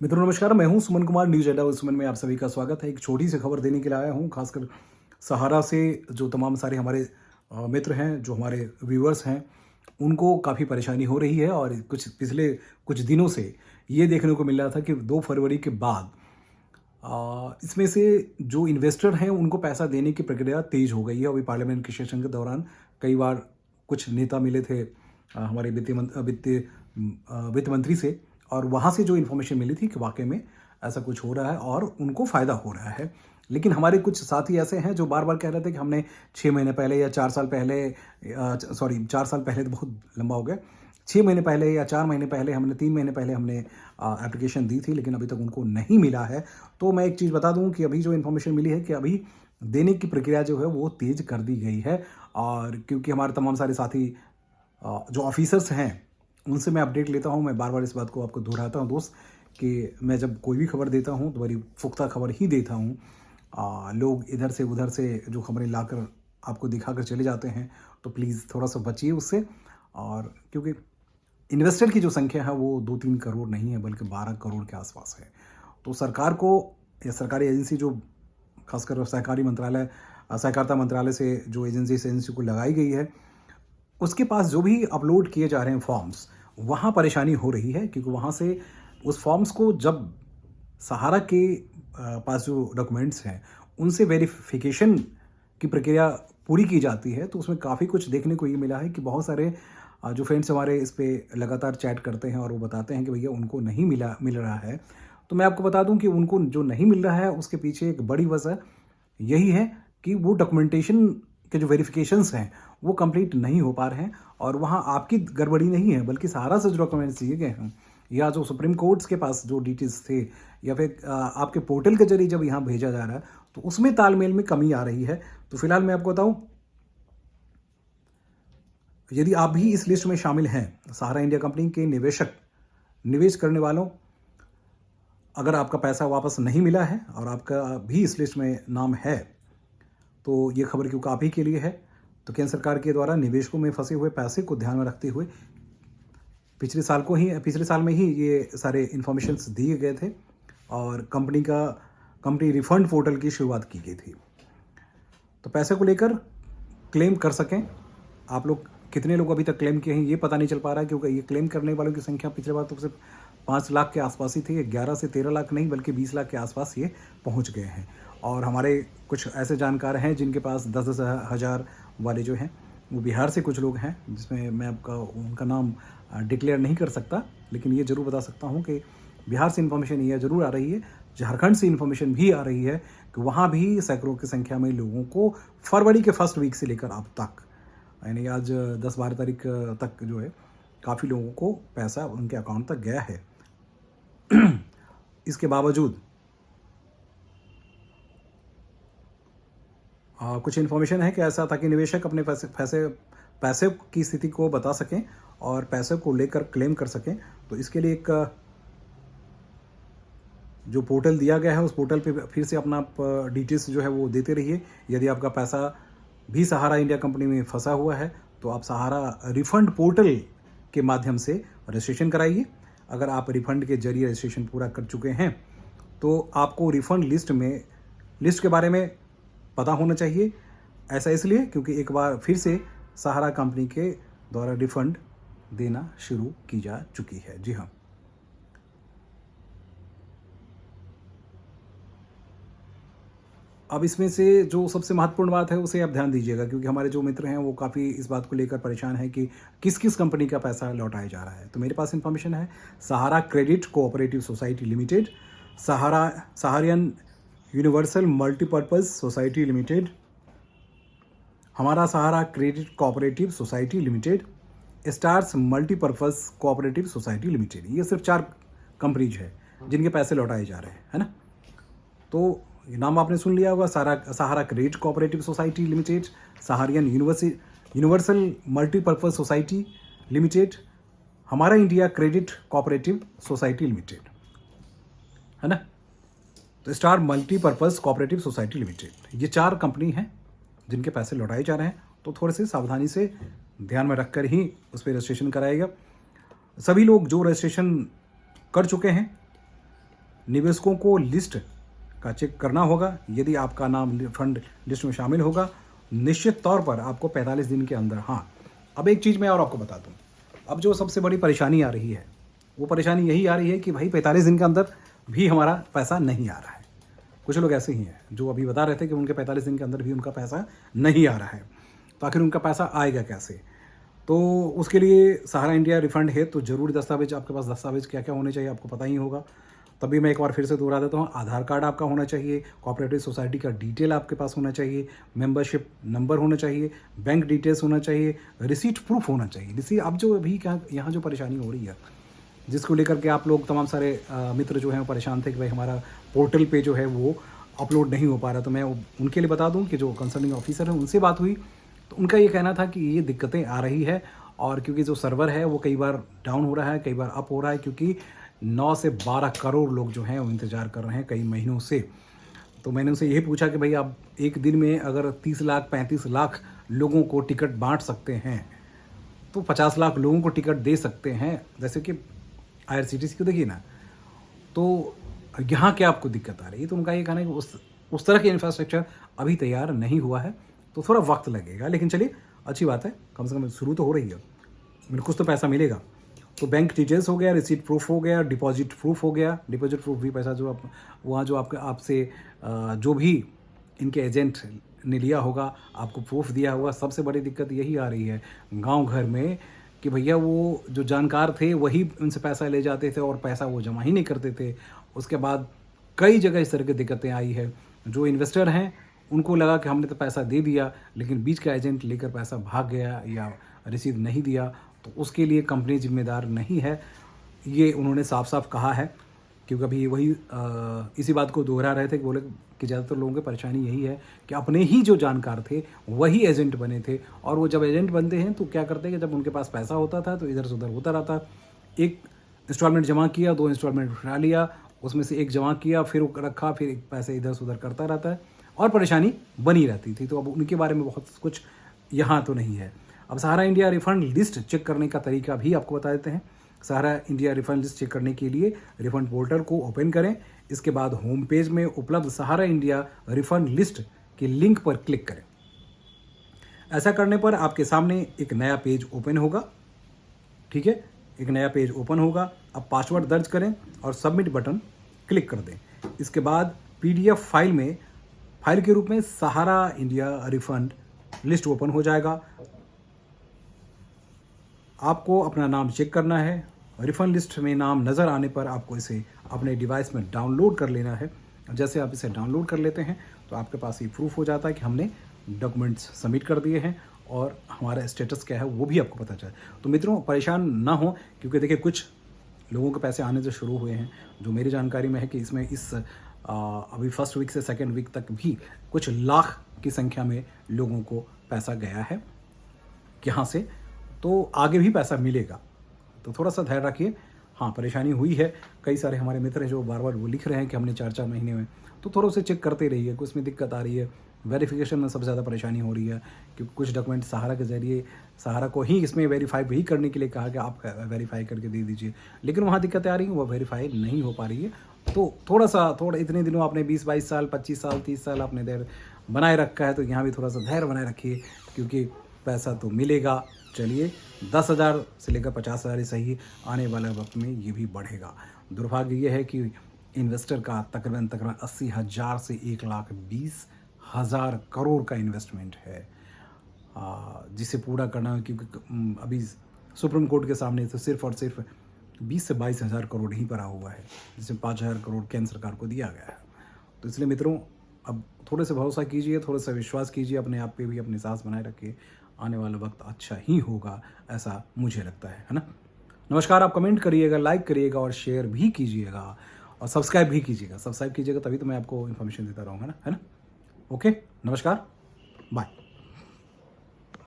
मित्रों नमस्कार, मैं हूं सुमन कुमार, न्यूज अड्डा सुमन में आप सभी का स्वागत है। एक छोटी सी खबर देने के लिए आया हूं, खासकर सहारा से जो तमाम सारे हमारे मित्र हैं, जो हमारे व्यूअर्स हैं, उनको काफ़ी परेशानी हो रही है। और पिछले कुछ दिनों से ये देखने को मिल रहा था कि 2 फरवरी के बाद इसमें से जो इन्वेस्टर हैं उनको पैसा देने की प्रक्रिया तेज हो गई है। अभी पार्लियामेंट के सेशन के दौरान कई बार कुछ नेता मिले थे हमारे वित्त मंत्री से, और वहाँ से जो इन्फॉर्मेशन मिली थी कि वाकई में ऐसा कुछ हो रहा है और उनको फ़ायदा हो रहा है। लेकिन हमारे कुछ साथी ऐसे हैं जो बार बार कह रहे थे कि हमने 6 महीने पहले या 4 साल पहले, सॉरी 4 साल पहले तो बहुत लंबा हो गया, 6 महीने पहले या 4 महीने पहले, हमने 3 महीने पहले हमने एप्लीकेशन दी थी, लेकिन अभी तक उनको नहीं मिला है। तो मैं एक चीज़ बता दूं कि अभी जो इन्फॉर्मेशन मिली है कि अभी देने की प्रक्रिया जो है वो तेज़ कर दी गई है। और क्योंकि हमारे तमाम सारे साथी जो ऑफिसर्स हैं उनसे मैं अपडेट लेता हूं, मैं बार बार इस बात को आपको दोहराता हूं दोस्त, कि मैं जब कोई भी खबर देता हूं तो बड़ी पुख्ता खबर ही देता हूं। लोग इधर से उधर से जो खबरें लाकर आपको दिखाकर चले जाते हैं, तो प्लीज़ थोड़ा सा बचिए उससे। और क्योंकि इन्वेस्टर की जो संख्या है वो 2-3 करोड़ नहीं है, बल्कि 12 करोड़ के आसपास है। तो सरकार को या सरकारी एजेंसी जो खासकर सहकारिता मंत्रालय से जो एजेंसी को लगाई गई है, उसके पास जो भी अपलोड किए जा रहे हैं फॉर्म्स, वहाँ परेशानी हो रही है। क्योंकि वहाँ से उस फॉर्म्स को जब सहारा के पास जो डॉक्यूमेंट्स हैं उनसे वेरिफिकेशन की प्रक्रिया पूरी की जाती है, तो उसमें काफ़ी कुछ देखने को ये मिला है कि बहुत सारे जो फ्रेंड्स हमारे इस पे लगातार चैट करते हैं और वो बताते हैं कि भैया उनको नहीं मिल रहा है। तो मैं आपको बता दूं कि उनको जो नहीं मिल रहा है उसके पीछे एक बड़ी वजह यही है कि वो डॉक्यूमेंटेशन के जो वेरिफिकेशंस हैं वो कंप्लीट नहीं हो पा रहे हैं। और वहाँ आपकी गड़बड़ी नहीं है, बल्कि सहारा से जो डॉक्यूमेंट्स दिए गए हैं या जो सुप्रीम कोर्ट्स के पास जो डिटेल्स थे, या फिर आपके पोर्टल के जरिए जब यहाँ भेजा जा रहा है, तो उसमें तालमेल में कमी आ रही है। तो फिलहाल मैं आपको बताऊं, यदि आप भी इस लिस्ट में शामिल हैं, सहारा इंडिया कंपनी के निवेश करने वालों, अगर आपका पैसा वापस नहीं मिला है और आपका भी इस लिस्ट में नाम है, तो ये खबर क्योंकि आप ही के लिए है। तो केंद्र सरकार के द्वारा निवेशकों में फंसे हुए पैसे को ध्यान में रखते हुए पिछले साल में ही ये सारे इन्फॉर्मेशंस दिए गए थे और कंपनी रिफंड पोर्टल की शुरुआत की गई थी। तो पैसे को लेकर क्लेम कर सकें आप लोग। कितने लोग अभी तक क्लेम किए हैं ये पता नहीं चल पा रहा है, क्योंकि ये क्लेम करने वालों की संख्या पिछले बार तो सिर्फ 5 लाख के आसपास ही थी। 11 से 13 लाख नहीं, बल्कि 20 लाख के आसपास ये पहुंच गए हैं। और हमारे कुछ ऐसे जानकार हैं जिनके पास 10-10 हज़ार वाले जो हैं वो बिहार से कुछ लोग हैं, जिसमें मैं उनका नाम डिक्लेयर नहीं कर सकता, लेकिन ये ज़रूर बता सकता हूँ कि बिहार से इन्फॉर्मेशन ये ज़रूर आ रही है, झारखंड से इन्फॉर्मेशन भी आ रही है कि वहाँ भी सैकड़ों की संख्या में लोगों को फरवरी के फर्स्ट वीक से लेकर अब तक, यानी आज 10-12 तारीख तक जो है, काफ़ी लोगों को पैसा उनके अकाउंट तक गया है। इसके बावजूद कुछ इन्फॉर्मेशन है कि ऐसा था कि निवेशक अपने पैसे की स्थिति को बता सकें और पैसे को लेकर क्लेम कर सकें। तो इसके लिए एक जो पोर्टल दिया गया है, उस पोर्टल पे फिर से अपना डिटेल्स जो है वो देते रहिए। यदि आपका पैसा भी सहारा इंडिया कंपनी में फंसा हुआ है, तो आप सहारा रिफंड पोर्टल के माध्यम से रजिस्ट्रेशन कराइए। अगर आप रिफंड के जरिए रजिस्ट्रेशन पूरा कर चुके हैं, तो आपको रिफंड लिस्ट के बारे में पता होना चाहिए। ऐसा इसलिए क्योंकि एक बार फिर से सहारा कंपनी के द्वारा रिफंड देना शुरू की जा चुकी है। जी हाँ, अब इसमें से जो सबसे महत्वपूर्ण बात है उसे आप ध्यान दीजिएगा, क्योंकि हमारे जो मित्र हैं वो काफ़ी इस बात को लेकर परेशान हैं कि किस किस कंपनी का पैसा लौटाया जा रहा है। तो मेरे पास इन्फॉर्मेशन है, Sahara credit cooperative society limited, Saharayan universal multipurpose society limited, Hamara Sahara credit cooperative society limited, stars multipurpose cooperative society limited. ये सिर्फ 4 कंपनीज है जिनके पैसे लौटाए जा रहे हैं, है ना। तो ये नाम आपने सुन लिया होगा, Sahara credit cooperative society limited, Saharayan universal multipurpose society limited, Hamara India credit cooperative society limited, है ना। तो star multipurpose cooperative society limited, ये 4 कंपनी हैं जिनके पैसे लौटाए जा रहे हैं। तो थोड़े से सावधानी से ध्यान में रखकर ही उस पर रजिस्ट्रेशन कराएगा। सभी लोग जो रजिस्ट्रेशन कर चुके हैं निवेशकों को लिस्ट का चेक करना होगा। यदि आपका नाम फंड लिस्ट में शामिल होगा, निश्चित तौर पर आपको 45 दिन के अंदर। हाँ, अब एक चीज़ मैं और आपको बता दूं, अब जो सबसे बड़ी परेशानी आ रही है, वो परेशानी यही आ रही है कि भाई 45 दिन के अंदर भी हमारा पैसा नहीं आ रहा है। कुछ लोग ऐसे ही हैं जो अभी बता रहे थे कि उनके 45 दिन के अंदर भी उनका पैसा नहीं आ रहा है, तो आखिर उनका पैसा आएगा कैसे? तो उसके लिए सहारा इंडिया रिफंड है, तो ज़रूरी दस्तावेज, आपके पास दस्तावेज क्या क्या होने चाहिए आपको पता ही होगा। तभी मैं एक बार फिर से दोहरा देता हूँ, आधार कार्ड आपका होना चाहिए, कोऑपरेटिव सोसाइटी का डिटेल आपके पास होना चाहिए, मेंबरशिप नंबर होना चाहिए, बैंक डिटेल्स होना चाहिए, रिसीट प्रूफ होना चाहिए। रिसीट, अब जो अभी क्या यहाँ जो परेशानी हो रही है, जिसको लेकर के आप लोग तमाम सारे मित्र जो हैं वो परेशान थे कि भाई हमारा पोर्टल पे जो है वो अपलोड नहीं हो पा रहा, तो मैं उनके लिए बता दूं कि जो कंसर्निंग ऑफिसर है उनसे बात हुई, तो उनका ये कहना था कि ये दिक्कतें आ रही है, और क्योंकि जो सर्वर है वो कई बार डाउन हो रहा है, कई बार अप हो रहा है, क्योंकि 9 से 12 करोड़ लोग जो हैं वो इंतज़ार कर रहे हैं कई महीनों से। तो मैंने उनसे यही पूछा कि भाई आप एक दिन में अगर 30 लाख 35 लाख लोगों को टिकट बांट सकते हैं, तो 50 लाख लोगों को टिकट दे सकते हैं, जैसे कि IRCTC को देखिए ना, तो यहाँ क्या आपको दिक्कत आ रही है? तो उनका ये कहना है कि उस तरह की इंफ्रास्ट्रक्चर अभी तैयार नहीं हुआ है, तो थोड़ा वक्त लगेगा, लेकिन चलिए अच्छी बात है, कम से कम शुरू तो हो रही है, कुछ तो पैसा मिलेगा। तो बैंक डिटेल्स हो गया, रिसीट प्रूफ हो गया, डिपॉजिट प्रूफ हो गया। डिपॉजिट प्रूफ भी पैसा जो आप वहाँ जो आपसे जो भी इनके एजेंट ने लिया होगा, आपको प्रूफ दिया होगा। सबसे बड़ी दिक्कत यही आ रही है गांव घर में कि भैया वो जो जानकार थे वही उनसे पैसा ले जाते थे और पैसा वो जमा ही नहीं करते थे। उसके बाद कई जगह इस तरह की दिक्कतें आई है। जो इन्वेस्टर हैं उनको लगा कि हमने तो पैसा दे दिया, लेकिन बीच का एजेंट लेकर पैसा भाग गया या रसीद नहीं दिया, तो उसके लिए कंपनी जिम्मेदार नहीं है, ये उन्होंने साफ साफ कहा है। क्योंकि अभी वही इसी बात को दोहरा रहे थे कि बोले कि ज़्यादातर लोगों की परेशानी यही है कि अपने ही जो जानकार थे वही एजेंट बने थे, और वो जब एजेंट बनते हैं तो क्या करते हैं कि जब उनके पास पैसा होता था तो इधर से उधर होता रहता। एक इंस्टॉलमेंट जमा किया, 2 इंस्टॉलमेंट उठा लिया, उसमें से एक जमा किया, फिर रखा, फिर पैसे इधर से उधर करता रहता है, और परेशानी बनी रहती थी। तो अब उनके बारे में बहुत कुछ यहाँ तो नहीं है। अब सहारा इंडिया रिफंड लिस्ट चेक करने का तरीका भी आपको बता देते हैं। सहारा इंडिया रिफंड लिस्ट चेक करने के लिए रिफंड पोर्टल को ओपन करें। इसके बाद होम पेज में उपलब्ध सहारा इंडिया रिफंड लिस्ट के लिंक पर क्लिक करें। ऐसा करने पर आपके सामने एक नया पेज ओपन होगा। ठीक है, एक नया पेज ओपन होगा। अब पासवर्ड दर्ज करें और सबमिट बटन क्लिक कर दें। इसके बाद PDF फाइल के रूप में सहारा इंडिया रिफंड लिस्ट ओपन हो जाएगा। आपको अपना नाम चेक करना है। रिफंड लिस्ट में नाम नज़र आने पर आपको इसे अपने डिवाइस में डाउनलोड कर लेना है। जैसे आप इसे डाउनलोड कर लेते हैं तो आपके पास ये प्रूफ हो जाता है कि हमने डॉक्यूमेंट्स सबमिट कर दिए हैं, और हमारा स्टेटस क्या है वो भी आपको पता चले। तो मित्रों परेशान ना हो, क्योंकि देखिए कुछ लोगों के पैसे आने से शुरू हुए हैं। जो मेरी जानकारी में है कि इसमें अभी फर्स्ट वीक से सेकेंड वीक तक भी कुछ लाख की संख्या में लोगों को पैसा गया है यहाँ से, तो आगे भी पैसा मिलेगा। तो थोड़ा सा धैर्य रखिए। हाँ, परेशानी हुई है, कई सारे हमारे मित्र हैं जो बार बार वो लिख रहे हैं कि हमने 4-4 महीने में, तो थोड़ा उसे चेक करते रहिए। कुछ में दिक्कत आ रही है, वेरिफिकेशन में सबसे ज़्यादा परेशानी हो रही है, क्योंकि कुछ डॉक्यूमेंट सहारा के ज़रिए सहारा को ही इसमें वेरीफाई भी करने के लिए कहा कि आप वेरीफाई करके दे दीजिए, लेकिन वहाँ दिक्कतें आ रही हैं, वो वेरीफाई नहीं हो पा रही है। तो थोड़ा इतने दिनों आपने 20-22 साल 25 साल 30 साल आपने धैर्य बनाए रखा है, तो यहाँ भी थोड़ा सा धैर्य बनाए रखिए, क्योंकि पैसा तो मिलेगा। चलिए, 10,000 से लेकर 50,000 ही सही, आने वाले वक्त में ये भी बढ़ेगा। दुर्भाग्य ये है कि इन्वेस्टर का तकरीबन 80,000 से 1,20,000 करोड़ का इन्वेस्टमेंट है, जिसे पूरा करना, क्योंकि अभी सुप्रीम कोर्ट के सामने तो सिर्फ और सिर्फ 20 से 22,000 करोड़ ही पड़ा हुआ है, जिसमें 5,000 करोड़ केंद्र सरकार को दिया गया है। तो इसलिए मित्रों, अब थोड़े से भरोसा कीजिए, थोड़ा सा विश्वास कीजिए अपने आप पे भी, अपनी सांस बनाए रखिए। आने वाला वक्त अच्छा ही होगा, ऐसा मुझे लगता है ना। नमस्कार। आप कमेंट करिएगा, लाइक करिएगा और शेयर भी कीजिएगा, और सब्सक्राइब भी कीजिएगा। सब्सक्राइब कीजिएगा तभी तो मैं आपको इन्फॉर्मेशन देता रहूँगा ना, है ना। ओके, नमस्कार, बाय।